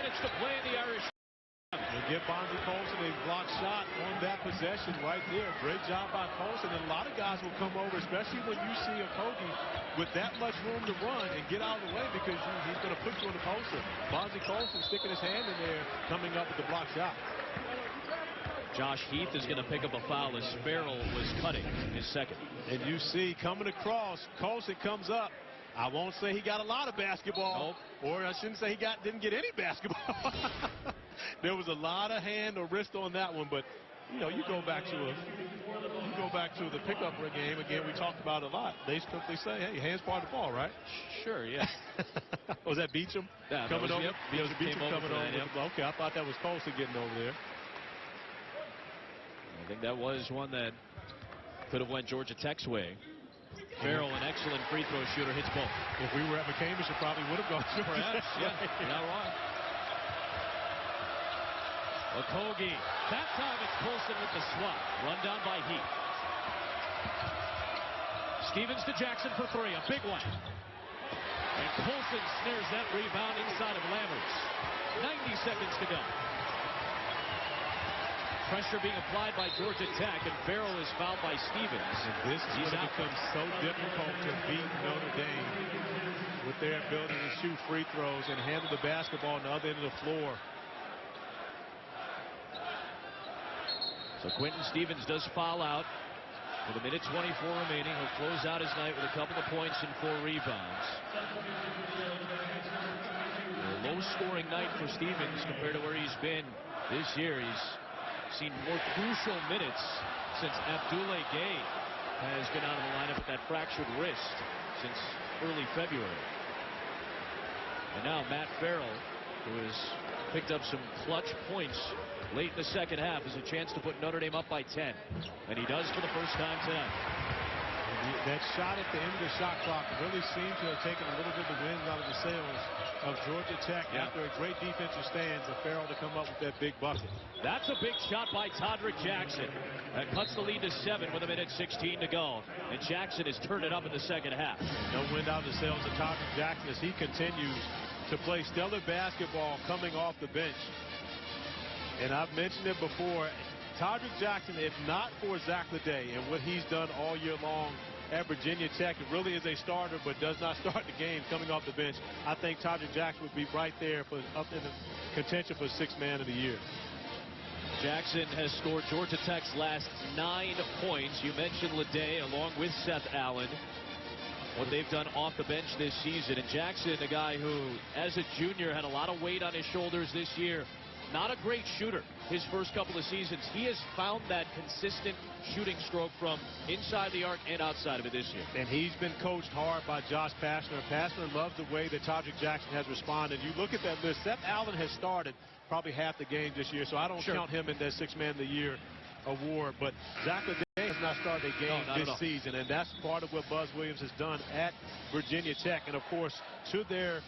minutes to play in the Irish. And get Bonzi Colson a block shot on that possession right there. Great job by Colson. And a lot of guys will come over, especially when you see a Kogi with that much room to run and get out of the way because he's going to put you on the poster. Bonzi Colson sticking his hand in there, coming up with the block shot. Josh Heath is going to pick up a foul as Farrell was cutting his second. And you see coming across, Colson comes up. I won't say he got a lot of basketball, or I shouldn't say he didn't get any basketball. There was a lot of hand or wrist on that one, but you know, you go back to the pickup game again. We talked about it a lot. They simply say, "Hey, hands part of the ball, right?" Sure, yeah. Was that Beecham coming over? Yep, Beecham coming over. Okay, I thought that was Colson getting over there. I think that was one that could have went Georgia Tech's way. Farrell, an excellent free throw shooter, hits both. If we were at McCamish, it probably would have gone. Perhaps, yeah. You're not wrong. Okogie. That time it's Colson with the swat. Run down by Heath. Stevens to Jackson for three. A big one. And Colson snares that rebound inside of Lammers. 90 seconds to go. Pressure being applied by Georgia Tech, and Farrell is fouled by Stevens. And this is going to become so difficult to beat Notre Dame with their ability to shoot free throws and handle the basketball on the other end of the floor. So Quentin Stevens does foul out with a minute 24 remaining. He'll close out his night with a couple of points and 4 rebounds. A low-scoring night for Stevens compared to where he's been this year. He's seen more crucial minutes since Abdoulaye Gay has been out of the lineup with that fractured wrist since early February. And now Matt Farrell, who has picked up some clutch points late in the second half, has a chance to put Notre Dame up by 10. And he does for the first time tonight. That shot at the end of the shot clock really seemed to have taken a little bit of the wind out of the sails of Georgia Tech after a great defensive stand for Farrell to come up with that big bucket. That's a big shot by Todrick Jackson. That cuts the lead to 7 with a minute 16 to go. And Jackson has turned it up in the second half. No wind out of the sails of Todrick Jackson as he continues to play stellar basketball coming off the bench. And I've mentioned it before, Todrick Jackson, if not for Zach Leday and what he's done all year long at Virginia Tech, it really is a starter but does not start the game coming off the bench. I think Todrick Jackson would be right there up in the contention for 6th man of the year. Jackson has scored Georgia Tech's last 9 points. You mentioned Leday along with Seth Allen, what they've done off the bench this season. And Jackson, a guy who, as a junior, had a lot of weight on his shoulders this year. Not a great shooter his first couple of seasons. He has found that consistent shooting stroke from inside the arc and outside of it this year. And he's been coached hard by Josh Pastner. Pastner loves the way that Todrick Jackson has responded. You look at that list. Seth Allen has started probably half the game this year, so I don't count him in that 6th man of the year award. But Zach Leday has not started a game this season, and that's part of what Buzz Williams has done at Virginia Tech. And, of course, to their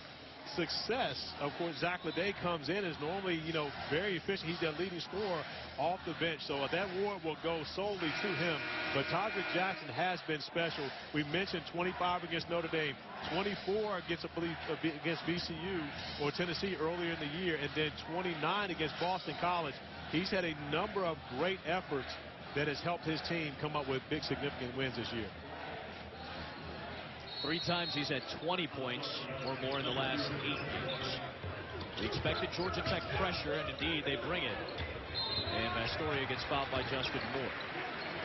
success, of course, Zach Leday comes in as normally, very efficient. He's their leading scorer off the bench. So that award will go solely to him. But Todrick Jackson has been special. We mentioned 25 against Notre Dame, 24 against VCU or Tennessee earlier in the year, and then 29 against Boston College. He's had a number of great efforts that has helped his team come up with big significant wins this year. 3 times he's had 20 points or more in the last 8 games. We expected Georgia Tech pressure, and indeed they bring it. And Vastoria gets fouled by Justin Moore.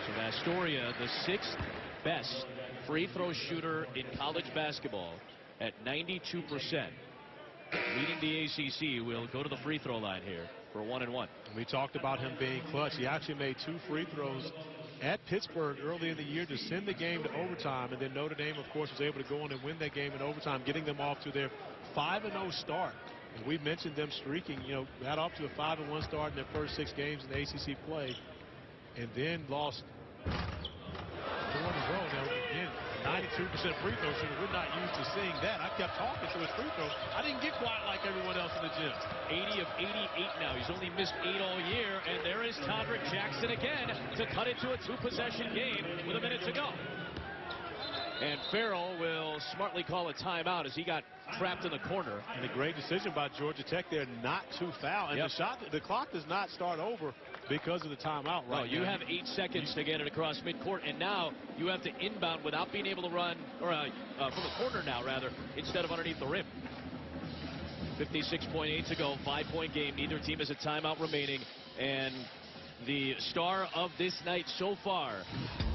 So Vastoria, the 6th best free throw shooter in college basketball at 92%. Leading the ACC, will go to the free throw line here for 1-1. We talked about him being clutch. He actually made 2 free throws at Pittsburgh early in the year to send the game to overtime, and then Notre Dame, of course, was able to go on and win that game in overtime, getting them off to their 5-0 start. And we mentioned them streaking, got off to a 5-1 start in their first 6 games in the ACC play, and then lost 4 in a row. Now, again, 92% free throw shooter. We're not used to seeing that. I kept talking to his free throws. I didn't get quiet like everyone else in the gym. 80 of 88 now. He's only missed 8 all year. And there is Todrick Jackson again to cut it to a 2-possession game with a minute to go. And Farrell will smartly call a timeout as he got trapped in the corner. And a great decision by Georgia Tech there not to foul. And the clock does not start over because of the timeout right now. You have 8 seconds to get it across midcourt, and now you have to inbound without being able to run, or from the corner now, rather, instead of underneath the rim. 56.8 to go, 5-point game. Neither team has a timeout remaining, and the star of this night so far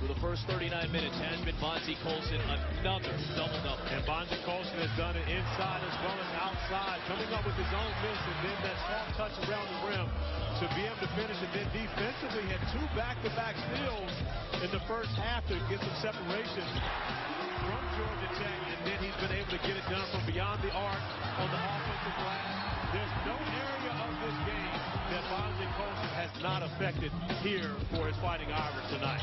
through the first 39 minutes has been Bonzie Colson, another double-double. And Bonzie Colson has done it inside as well as outside, coming up with his own miss, and then that soft touch around the rim to be able to finish. And then defensively had 2 back-to-back steals in the first half to get some separation from Georgia Tech, and then he's been able to get it done from beyond the arc on the offensive glass. There's no area of this game that Bonzie Colson has not affected here for his Fighting Irish tonight.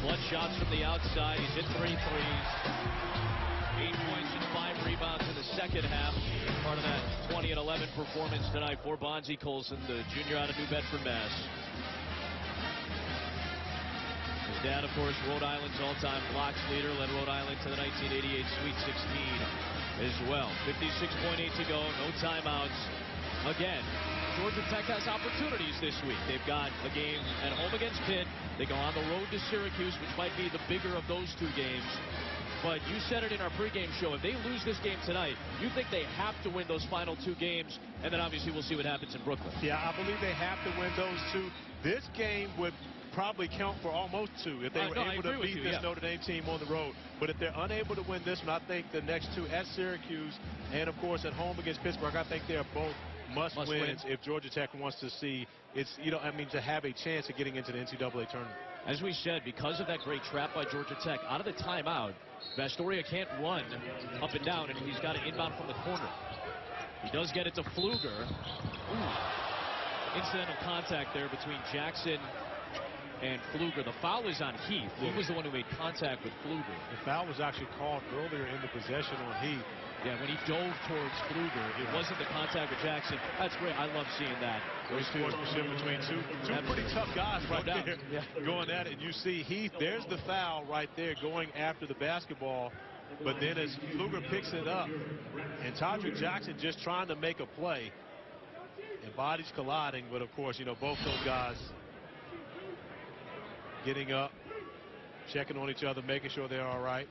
Clutch shots from the outside. He's hit 3 threes. 8 points and 5 rebounds in the second half. Part of that 20 and 11 performance tonight for Bonzie Colson, the junior out of New Bedford, Mass. His dad, of course, Rhode Island's all-time blocks leader, led Rhode Island to the 1988 Sweet 16 as well. 56.8 to go, no timeouts. Again, Georgia Tech has opportunities this week. They've got a game at home against Pitt. They go on the road to Syracuse, which might be the bigger of those 2 games. But you said it in our pregame show. If they lose this game tonight, you think they have to win those final 2 games, and then obviously we'll see what happens in Brooklyn. Yeah, I believe they have to win those 2. This game would probably count for almost 2 if they were able to beat this Notre Dame team on the road. But if they're unable to win this one, I think the next 2 at Syracuse and, of course, at home against Pittsburgh, I think they're both must-wins if Georgia Tech wants to see to have a chance of getting into the NCAA tournament. As we said, because of that great trap by Georgia Tech, out of the timeout, Vastoria can't run up and down, and he's got to inbound from the corner. He does get it to Pfluger. Incidental contact there between Jackson and Pfluger. The foul is on Heath. He was the one who made contact with Pfluger. The foul was actually called earlier in the possession on Heath. Yeah, when he dove towards Pfluger, it wasn't the contact with Jackson. That's great. I love seeing that. Great sportsmanship between two pretty tough guys right there going at it. And you see Heath, there's the foul right there going after the basketball. But then as Pfluger picks it up, and Todrick Jackson just trying to make a play, and bodies colliding. But, of course, both those guys getting up, checking on each other, making sure they're all right.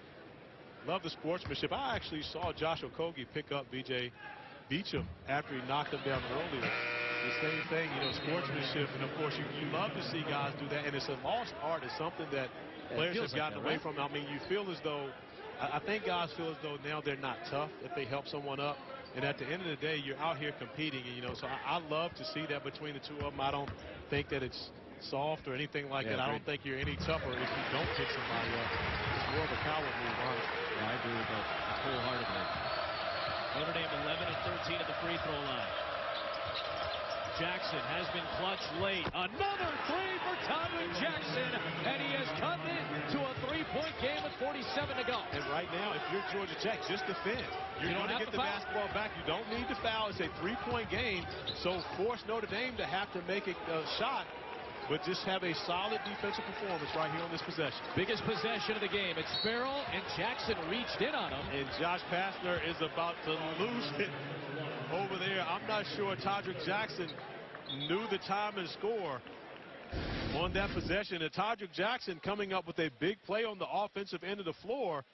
Love the sportsmanship. I actually saw Josh Okogie pick up B.J. Beecham after he knocked him down earlier. The same thing, sportsmanship. And, of course, you love to see guys do that. And it's a lost art. It's something that players have gotten away from. I mean, you feel as though, I think guys feel as though now they're not tough if they help someone up. And at the end of the day, you're out here competing. And, so I love to see that between the two of them. I don't think that it's soft or anything like that. I don't think you're any tougher if you don't pick somebody up. It's more of a coward move, honestly. Yeah, I agree with that wholeheartedly. Notre Dame 11 of 13 at the free throw line. Jackson has been clutch late. Another three for Todrick Jackson, and he has cut it to a 3-point game with 47 to go. And right now, if you're Georgia Tech, just defend. You're going to get the basketball back. You don't need to foul. It's a 3-point game, so force Notre Dame to have to make a shot. But just have a solid defensive performance right here on this possession. Biggest possession of the game. It's Farrell, and Jackson reached in on him. And Josh Pastner is about to lose it over there. I'm not sure Todrick Jackson knew the time and score on that possession. And Todrick Jackson coming up with a big play on the offensive end of the floor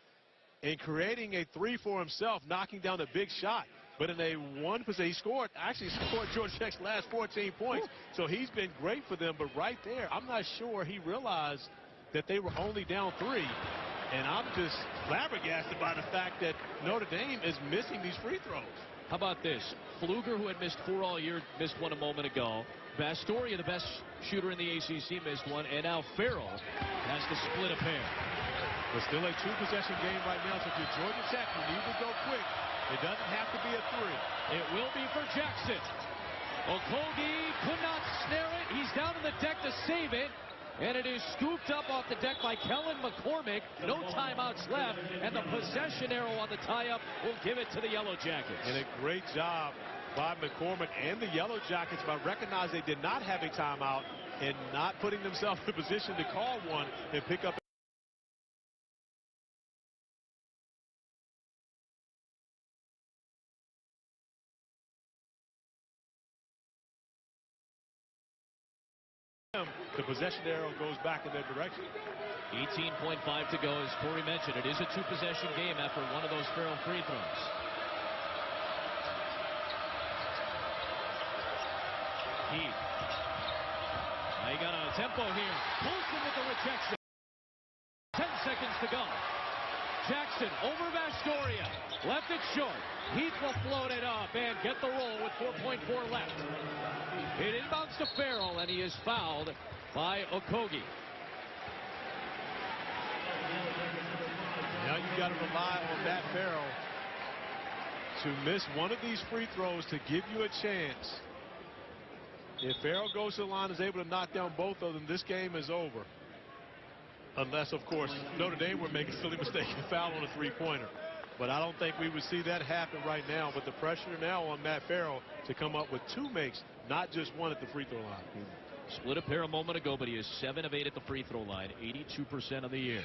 and creating a three for himself, knocking down a big shot. But in a one possession, he actually scored Georgia Tech's last 14 points. So he's been great for them. But right there, I'm not sure he realized that they were only down 3. And I'm just flabbergasted by the fact that Notre Dame is missing these free throws. How about this? Pfluger, who had missed 4 all year, missed 1 a moment ago. Vastoria, the best shooter in the ACC, missed 1. And now Farrell has to split a pair. But still a 2-possession game right now. So if you're Georgia Tech, you need to go quick. It doesn't have to be a 3. It will be for Jackson. Okogie could not snare it. He's down on the deck to save it. And it is scooped up off the deck by Kellen McCormick. No timeouts left. And the possession arrow on the tie-up will give it to the Yellow Jackets. And a great job by McCormick and the Yellow Jackets by recognizing they did not have a timeout and not putting themselves in a position to call one and pick up The possession arrow goes back in their direction. 18.5 to go, as Corey mentioned. It is a two-possession game after one of those Farrell free throws. Heath. Now he got on a tempo here. Wilson with the rejection. 10 seconds to go. Jackson over Vastoria. Left it short. Heath will float it up and get the roll with 4.4 left. It inbounds to Farrell, and he is fouled by Okogie. Now you've got to rely on Matt Farrell to miss one of these free throws to give you a chance. If Farrell goes to the line, is able to knock down both of them, this game is over. Unless, of course, Notre Dame would make a silly mistake and foul on a three-pointer. But I don't think we would see that happen right now. But the pressure now on Matt Farrell to come up with two makes, not just one at the free throw line. Split a pair a moment ago, but he is 7 of 8 at the free throw line, 82% of the year.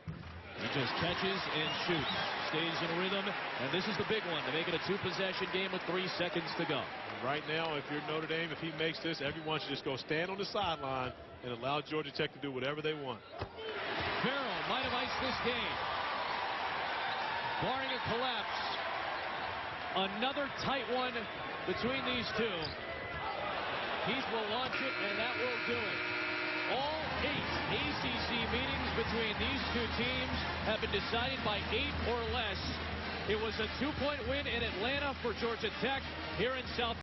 He just catches and shoots, stays in rhythm, and this is the big one to make it a two-possession game with 3 seconds to go. And right now, if you're Notre Dame, if he makes this, everyone should just go stand on the sideline and allow Georgia Tech to do whatever they want. Farrell might have iced this game. Barring a collapse, another tight one between these two. Heath will launch it, and that will do it. All 8 ACC meetings between these two teams have been decided by 8 or less. It was a 2-point win in Atlanta for Georgia Tech here in South